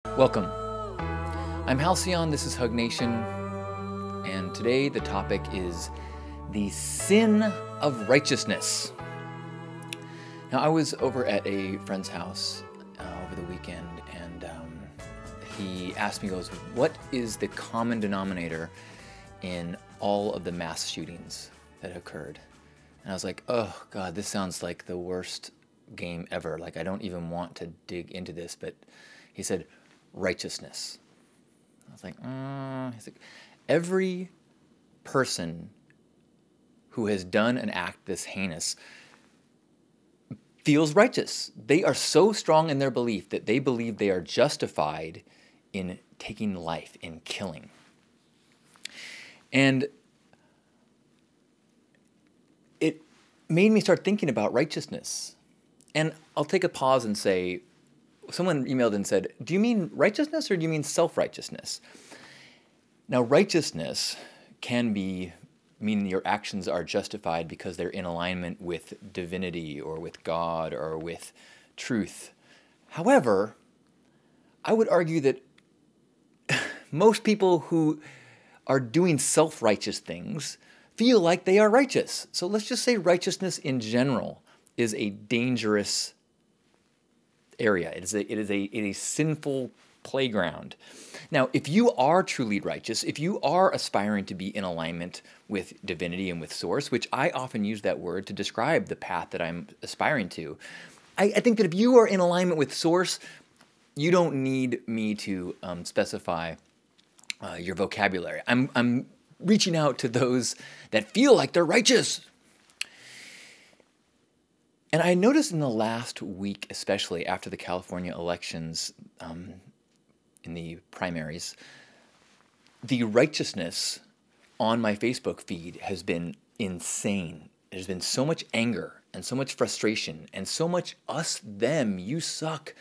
Welcome. I'm Halcyon, this is Hug Nation, and today the topic is the sin of righteousness. Now, I was over at a friend's house over the weekend, and he asked me, he goes, what is the common denominator in all of the mass shootings that occurred? And I was like, oh God, this sounds like the worst game ever. Like, I don't even want to dig into this, but he said, righteousness. I was like, He's like, every person who has done an act this heinous feels righteous. They are so strong in their belief that they believe they are justified in taking life, in killing. And it made me start thinking about righteousness. And I'll take a pause and say, someone emailed and said, do you mean righteousness or do you mean self-righteousness? Now, righteousness can mean your actions are justified because they're in alignment with divinity or with God or with truth. However, I would argue that most people who are doing self-righteous things feel like they are righteous. So let's just say righteousness in general is a dangerous area. It is a sinful playground. Now, if you are truly righteous, if you are aspiring to be in alignment with divinity and with source, which I often use that word to describe the path that I'm aspiring to, I think that if you are in alignment with source, you don't need me to specify your vocabulary. I'm reaching out to those that feel like they're righteous. And I noticed in the last week, especially after the California elections in the primaries, the righteousness on my Facebook feed has been insane. There's been so much anger and so much frustration and so much us, them, you suck,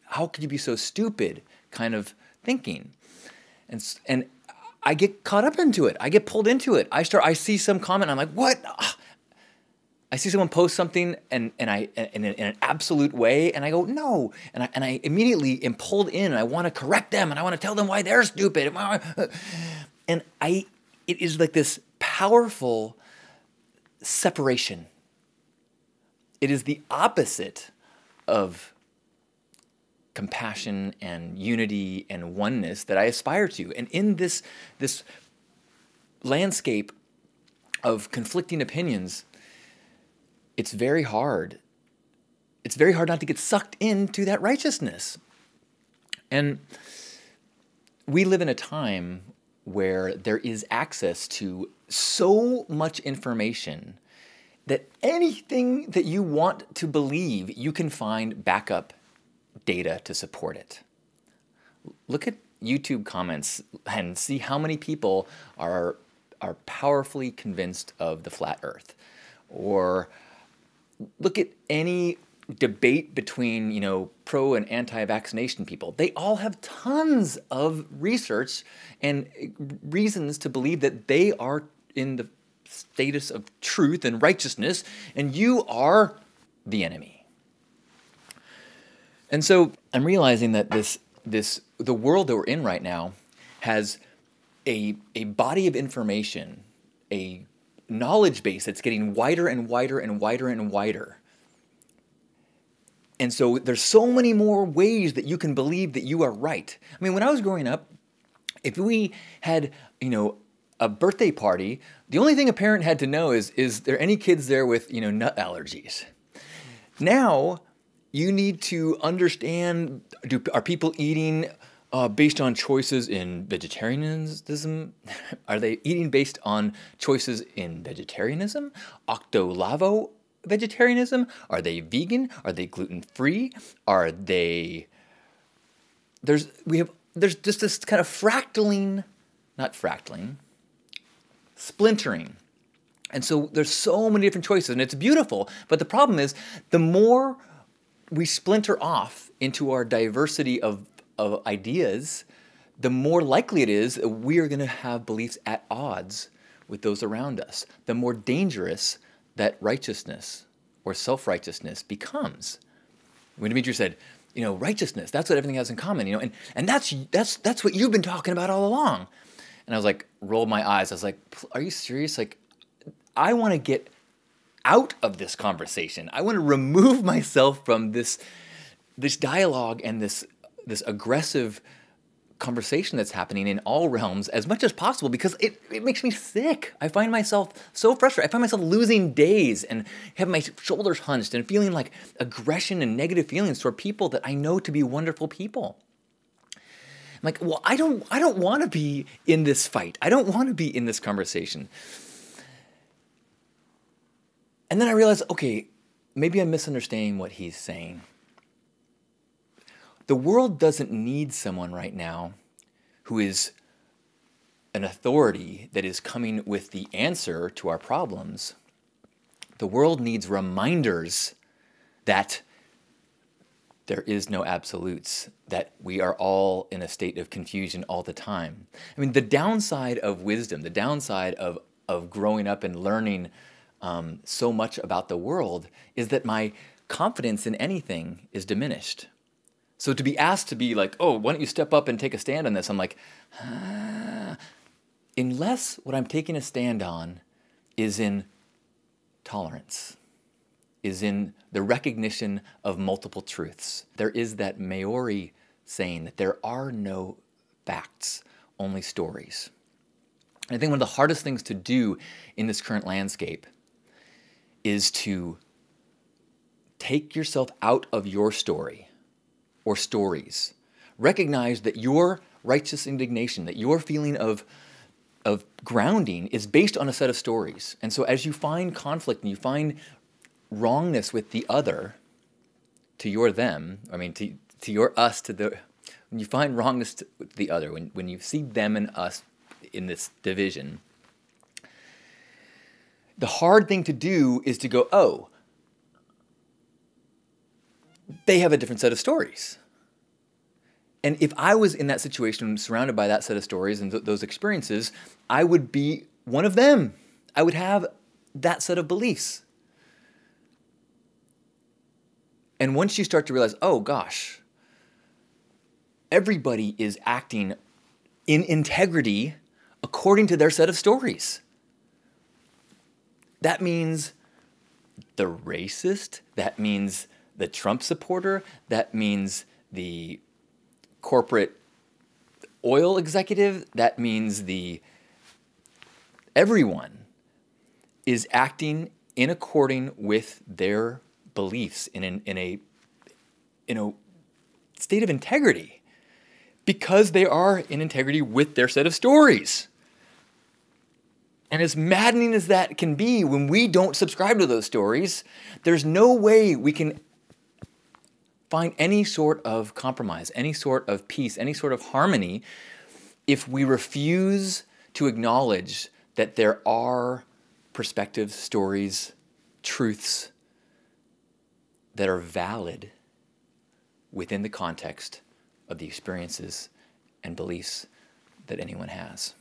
how could you be so stupid kind of thinking. And I get caught up into it. I get pulled into it. I see some comment, I'm like, what? I see someone post something and in an absolute way, and I go, no. And I immediately am pulled in, and I want to correct them, and I want to tell them why they're stupid. And it is like this powerful separation. It is the opposite of compassion and unity and oneness that I aspire to. And in this landscape of conflicting opinions, it's very hard. It's very hard not to get sucked into that righteousness. And we live in a time where there is access to so much information that anything that you want to believe, you can find backup data to support it. Look at YouTube comments and see how many people are powerfully convinced of the flat earth. Or look at any debate between, pro and anti-vaccination people. They all have tons of research and reasons to believe that they are in the status of truth and righteousness, and you are the enemy. And so I'm realizing that the world that we're in right now has a body of information, a knowledge base that's getting wider and wider and wider and wider. And so there's so many more ways that you can believe that you are right. I mean, when I was growing up, if we had, a birthday party, the only thing a parent had to know is there any kids there with, nut allergies? Now, you need to understand, are people eating based on choices in vegetarianism? Are they eating based on choices in vegetarianism? Octo-lavo vegetarianism? Are they vegan? Are they gluten-free? Are they... There's just this kind of splintering. And so there's so many different choices, and it's beautiful. But the problem is, the more we splinter off into our diversity of ideas, the more likely it is that we are going to have beliefs at odds with those around us. The more dangerous that righteousness or self-righteousness becomes. When Dimitri said, righteousness, that's what everything has in common, and that's what you've been talking about all along. And I was like, rolled my eyes. I was like, are you serious? Like, I want to get out of this conversation. I want to remove myself from this dialogue and this aggressive conversation that's happening in all realms as much as possible, because it makes me sick. I find myself so frustrated. I find myself losing days and having my shoulders hunched and feeling like aggression and negative feelings toward people that I know to be wonderful people. I'm like, well, I don't want to be in this fight. I don't want to be in this conversation. And then I realized, okay, maybe I'm misunderstanding what he's saying. The world doesn't need someone right now who is an authority that is coming with the answer to our problems. The world needs reminders that there is no absolutes, that we are all in a state of confusion all the time. I mean, the downside of wisdom, the downside of growing up and learning so much about the world is that my confidence in anything is diminished. So to be asked to be like, oh, why don't you step up and take a stand on this? I'm like, unless what I'm taking a stand on is in tolerance, is in the recognition of multiple truths. There is that Maori saying that there are no facts, only stories. And I think one of the hardest things to do in this current landscape is to take yourself out of your story or stories. Recognize that your righteous indignation, that your feeling of grounding is based on a set of stories. And so as you find conflict and you find wrongness with the other, to your them, I mean to your us, when you find wrongness with the other, when you see them and us in this division, the hard thing to do is to go, oh, they have a different set of stories. And if I was in that situation, surrounded by that set of stories and those experiences, I would be one of them. I would have that set of beliefs. And once you start to realize, oh gosh, everybody is acting in integrity according to their set of stories. That means the racist, that means the Trump supporter, that means the corporate oil executive, that means everyone is acting in according with their beliefs in a state of integrity, because they are in integrity with their set of stories. And as maddening as that can be, when we don't subscribe to those stories, there's no way we can find any sort of compromise, any sort of peace, any sort of harmony if we refuse to acknowledge that there are perspectives, stories, truths that are valid within the context of the experiences and beliefs that anyone has.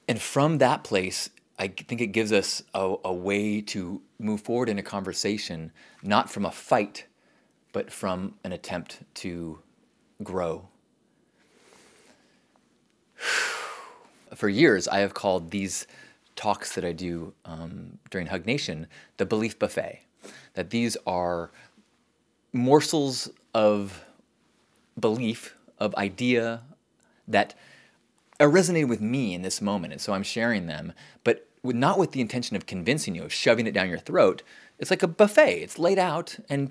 And from that place, I think it gives us a way to move forward in a conversation, not from a fight, but from an attempt to grow. For years, I have called these talks that I do during Hug Nation the Belief Buffet. That these are morsels of belief, of idea that resonated with me in this moment, and so I'm sharing them, but not with the intention of convincing you, of shoving it down your throat. It's like a buffet. It's laid out, and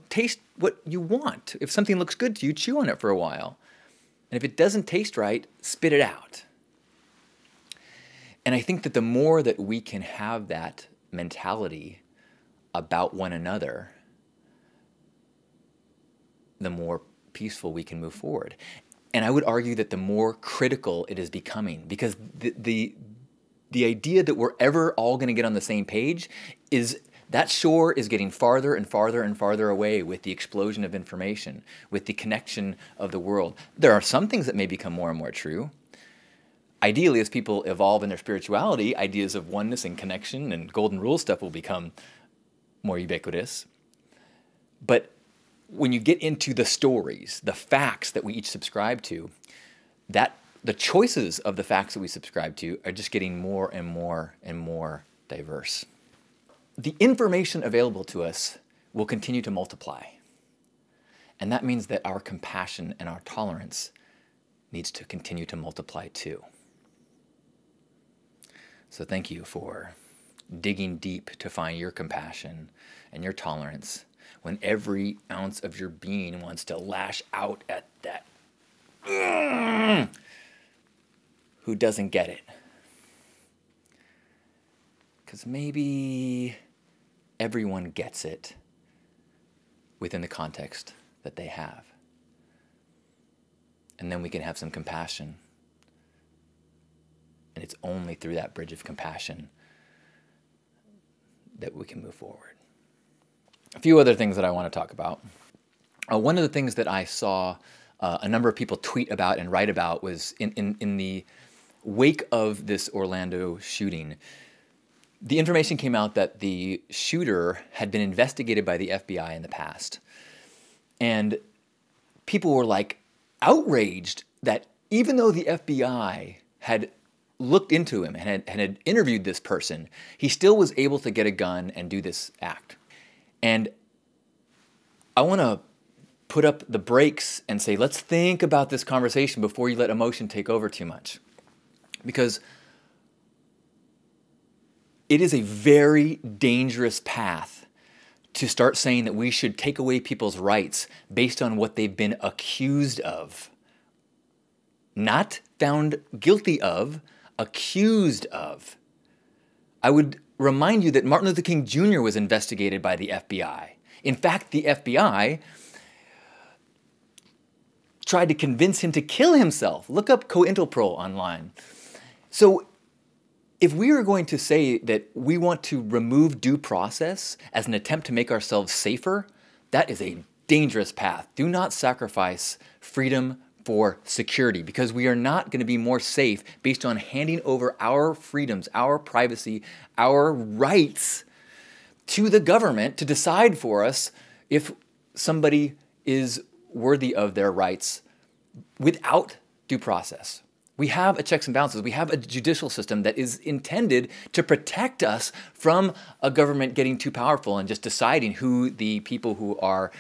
taste what you want. If something looks good to you, chew on it for a while. And if it doesn't taste right, spit it out. And I think that the more that we can have that mentality about one another, the more peaceful we can move forward. And I would argue that the more critical it is becoming, because the idea that we're ever all going to get on the same page is that shore is getting farther and farther and farther away with the explosion of information, with the connection of the world. There are some things that may become more and more true. Ideally, as people evolve in their spirituality, ideas of oneness and connection and golden rule stuff will become more ubiquitous. But when you get into the stories, the facts that we each subscribe to, that the choices of the facts that we subscribe to are just getting more and more and more diverse. The information available to us will continue to multiply. And that means that our compassion and our tolerance needs to continue to multiply too. So thank you for digging deep to find your compassion and your tolerance when every ounce of your being wants to lash out at that who doesn't get it. Because maybe everyone gets it within the context that they have. And then we can have some compassion. And it's only through that bridge of compassion that we can move forward. A few other things that I want to talk about. One of the things that I saw a number of people tweet about and write about was in the wake of this Orlando shooting, the information came out that the shooter had been investigated by the FBI in the past. And people were like outraged that even though the FBI had looked into him and had interviewed this person, he still was able to get a gun and do this act. And I want to put up the brakes and say, let's think about this conversation before you let emotion take over too much. Because it is a very dangerous path to start saying that we should take away people's rights based on what they've been accused of. Not found guilty of, accused of. I would remind you that Martin Luther King Jr. was investigated by the FBI. In fact, the FBI tried to convince him to kill himself. Look up COINTELPRO online. So if we are going to say that we want to remove due process as an attempt to make ourselves safer, that is a dangerous path. Do not sacrifice freedom for security, because we are not going to be more safe based on handing over our freedoms, our privacy, our rights to the government to decide for us if somebody is worthy of their rights without due process. We have a checks and balances. We have a judicial system that is intended to protect us from a government getting too powerful and just deciding who the people who are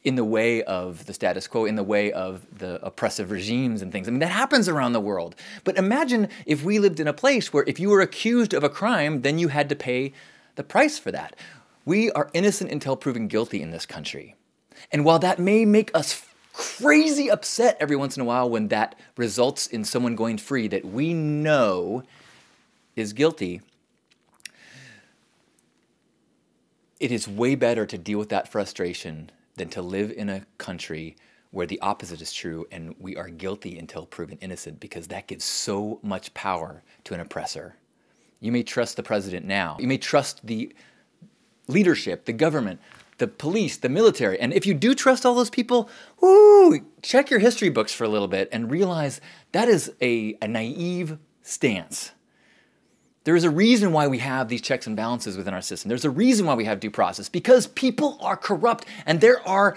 in the way of the status quo, in the way of the oppressive regimes and things. I mean, that happens around the world. But imagine if we lived in a place where if you were accused of a crime, then you had to pay the price for that. We are innocent until proven guilty in this country. And while that may make us crazy upset every once in a while when that results in someone going free that we know is guilty, it is way better to deal with that frustration than to live in a country where the opposite is true and we are guilty until proven innocent, because that gives so much power to an oppressor. You may trust the president now. You may trust the leadership, the government, the police, the military. And if you do trust all those people, check your history books for a little bit and realize that is a naive stance. There is a reason why we have these checks and balances within our system. There's a reason why we have due process, because people are corrupt and there are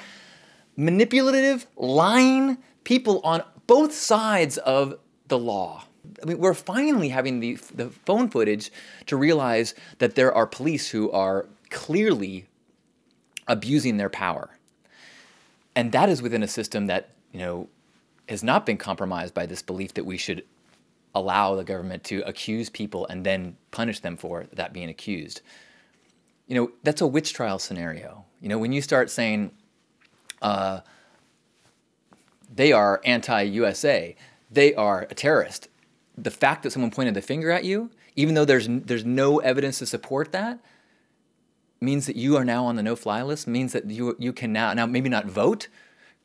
manipulative, lying people on both sides of the law. I mean, we're finally having the phone footage to realize that there are police who are clearly abusing their power. And that is within a system that, has not been compromised by this belief that we should allow the government to accuse people and then punish them for that being accused. That's a witch trial scenario. When you start saying they are anti-USA, they are a terrorist, the fact that someone pointed the finger at you, even though there's no evidence to support that, means that you are now on the no-fly list, means that you can now maybe not vote.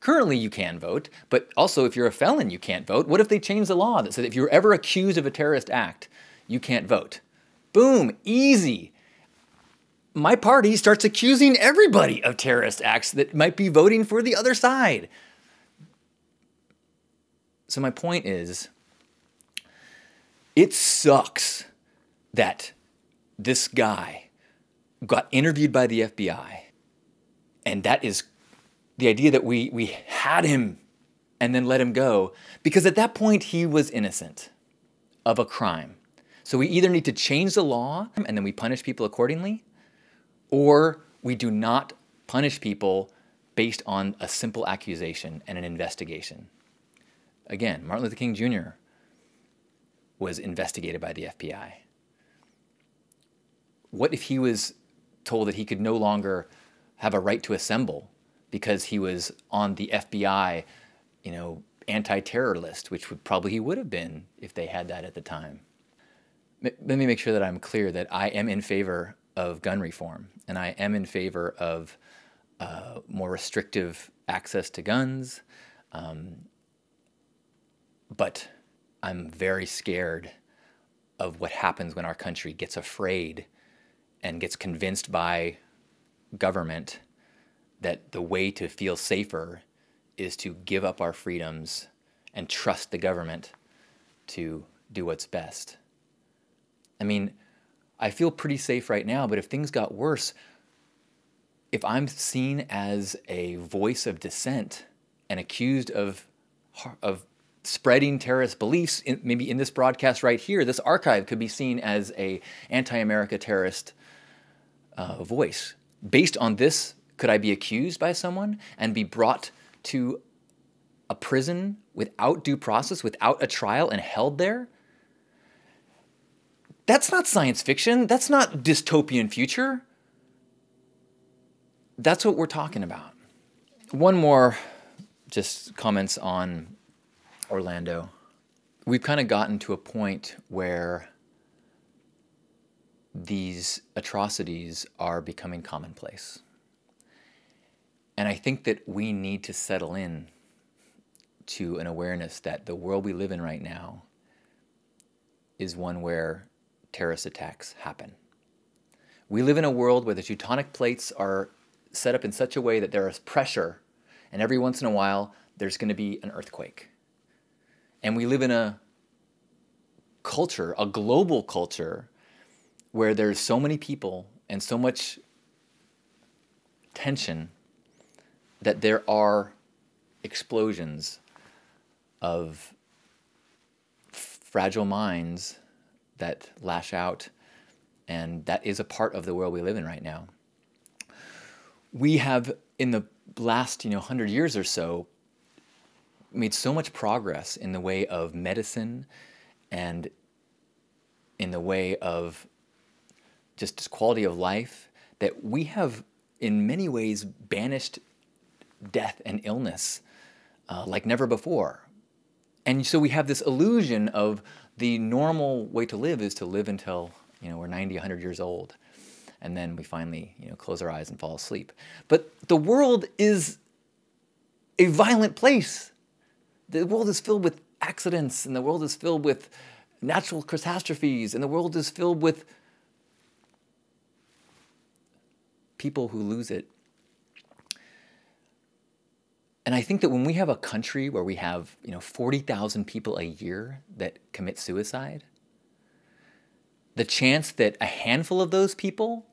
Currently you can vote, but also if you're a felon, you can't vote. What if they change the law that said if you're ever accused of a terrorist act, you can't vote? Boom, easy. My party starts accusing everybody of terrorist acts that might be voting for the other side. So my point is, it sucks that this guy got interviewed by the FBI, And that is the idea that we had him and then let him go, because at that point he was innocent of a crime. So we either need to change the law and then we punish people accordingly, or we do not punish people based on a simple accusation and an investigation. Again, Martin Luther King Jr. was investigated by the FBI. What if he was told that he could no longer have a right to assemble because he was on the FBI, anti-terror list, which he would have been if they had that at the time. Let me make sure that I'm clear that I am in favor of gun reform, and I am in favor of more restrictive access to guns, but I'm very scared of what happens when our country gets afraid and gets convinced by government that the way to feel safer is to give up our freedoms and trust the government to do what's best. I mean, I feel pretty safe right now, but if things got worse, if I'm seen as a voice of dissent and accused of spreading terrorist beliefs, maybe in this broadcast right here, this archive could be seen as a anti-America terrorist voice. Based on this, could I be accused by someone and be brought to a prison without due process, without a trial, and held there? That's not science fiction. That's not dystopian future. That's what we're talking about. One more just comments on Orlando. We've kind of gotten to a point where these atrocities are becoming commonplace. And I think that we need to settle in to an awareness that the world we live in right now is one where terrorist attacks happen. We live in a world where the tectonic plates are set up in such a way that there is pressure, and every once in a while there's going to be an earthquake. And we live in a culture, a global culture, where there's so many people and so much tension that there are explosions of fragile minds that lash out, and that is a part of the world we live in right now. We have, in the last 100 years or so, made so much progress in the way of medicine and in the way of just quality of life that we have, in many ways, banished death and illness like never before. And so we have this illusion of the normal way to live is to live until we're 90, 100 years old. And then we finally close our eyes and fall asleep. But the world is a violent place. The world is filled with accidents, and the world is filled with natural catastrophes, and the world is filled with people who lose it. And I think that when we have a country where we have 40,000 people a year that commit suicide, the chance that a handful of those people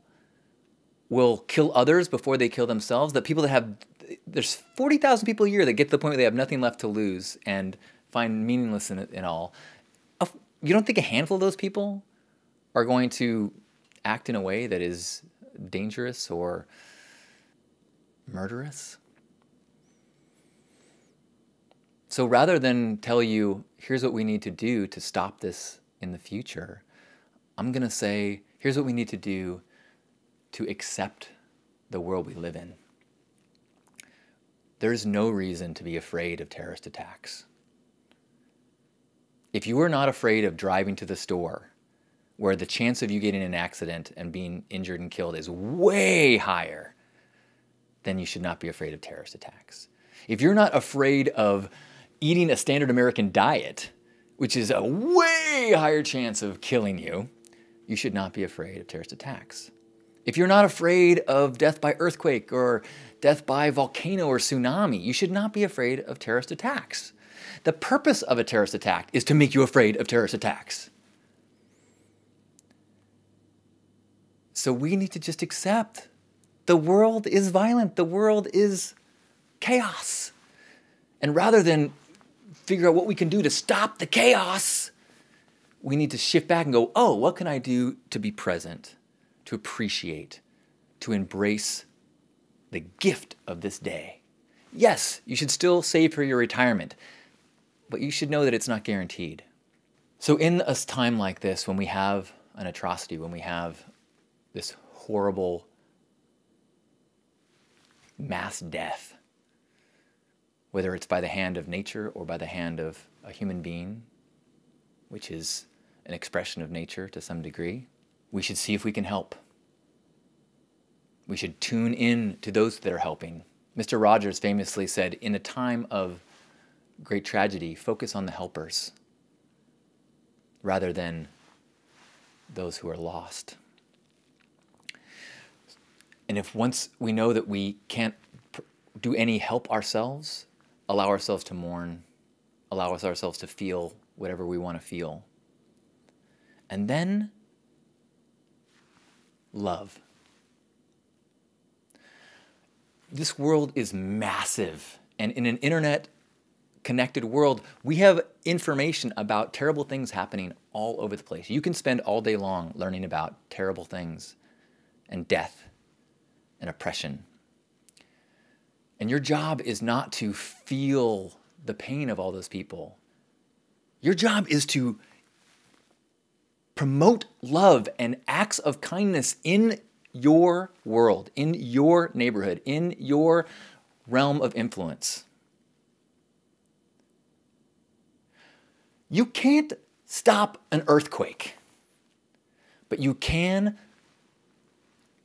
will kill others before they kill themselves, that people that have, there's 40,000 people a year that get to the point where they have nothing left to lose and find meaningless in it all. You don't think a handful of those people are going to act in a way that is dangerous or murderous? So rather than tell you, here's what we need to do to stop this in the future, I'm going to say, here's what we need to do to accept the world we live in. There's no reason to be afraid of terrorist attacks. If you are not afraid of driving to the store, where the chance of you getting in an accident and being injured and killed is way higher, then you should not be afraid of terrorist attacks. If you're not afraid of eating a standard American diet, which is a way higher chance of killing you, you should not be afraid of terrorist attacks. If you're not afraid of death by earthquake or death by volcano or tsunami, you should not be afraid of terrorist attacks. The purpose of a terrorist attack is to make you afraid of terrorist attacks. So we need to just accept The world is violent. The world is chaos. And rather than figure out what we can do to stop the chaos, we need to shift back and go, oh, what can I do to be present, to appreciate, to embrace the gift of this day? Yes, you should still save for your retirement, but you should know that it's not guaranteed. So in a time like this, when we have an atrocity, when we have this horrible mass death, whether it's by the hand of nature or by the hand of a human being, which is an expression of nature to some degree, we should see if we can help. We should tune in to those that are helping. Mr. Rogers famously said, in a time of great tragedy, focus on the helpers rather than those who are lost. And if once we know that we can't do any help ourselves, allow ourselves to mourn, allow ourselves to feel whatever we want to feel. And then love. This world is massive, and in an internet-connected world, we have information about terrible things happening all over the place. You can spend all day long learning about terrible things and death and oppression. And your job is not to feel the pain of all those people. Your job is to promote love and acts of kindness in your world, in your neighborhood, in your realm of influence. You can't stop an earthquake, but you can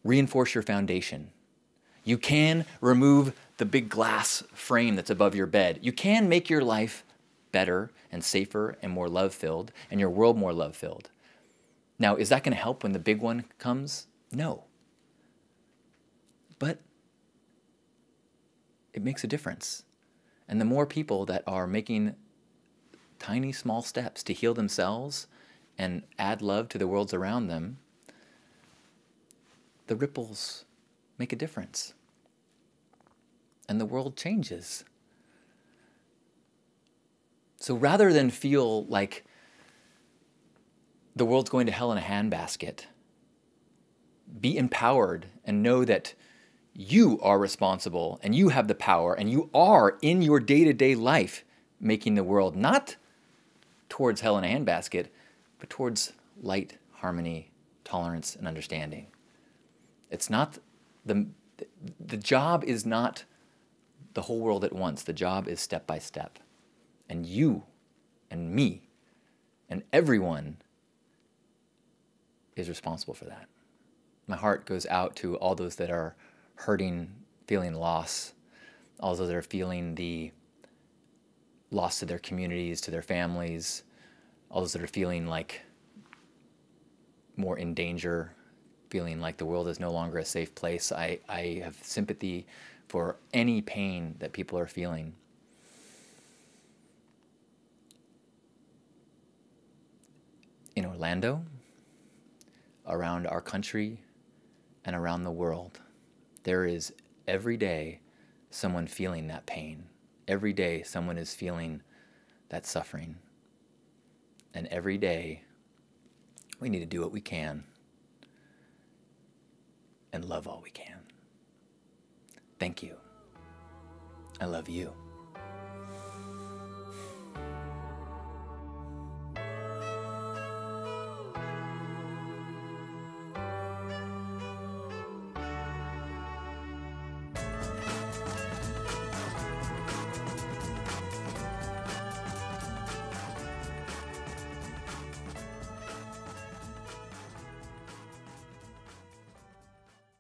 reinforce your foundation. You can remove the big glass frame that's above your bed. You can make your life better and safer and more love-filled, and your world more love-filled. Now, is that going to help when the big one comes? No. But it makes a difference. And the more people that are making tiny, small steps to heal themselves and add love to the worlds around them, the ripples make a difference. And the world changes. So rather than feel like the world's going to hell in a handbasket, be empowered and know that you are responsible and you have the power and you are in your day-to-day life making the world not towards hell in a handbasket, but towards light, harmony, tolerance, and understanding. It's not the job is not the whole world at once. The job is step by step. And you and me and everyone is responsible for that. My heart goes out to all those that are hurting, feeling loss, all those that are feeling the loss to their communities, to their families, all those that are feeling like more in danger, feeling like the world is no longer a safe place. I have sympathy for any pain that people are feeling. In Orlando, around our country, and around the world, there is every day someone feeling that pain. Every day someone is feeling that suffering. And every day we need to do what we can and love all we can. Thank you. I love you.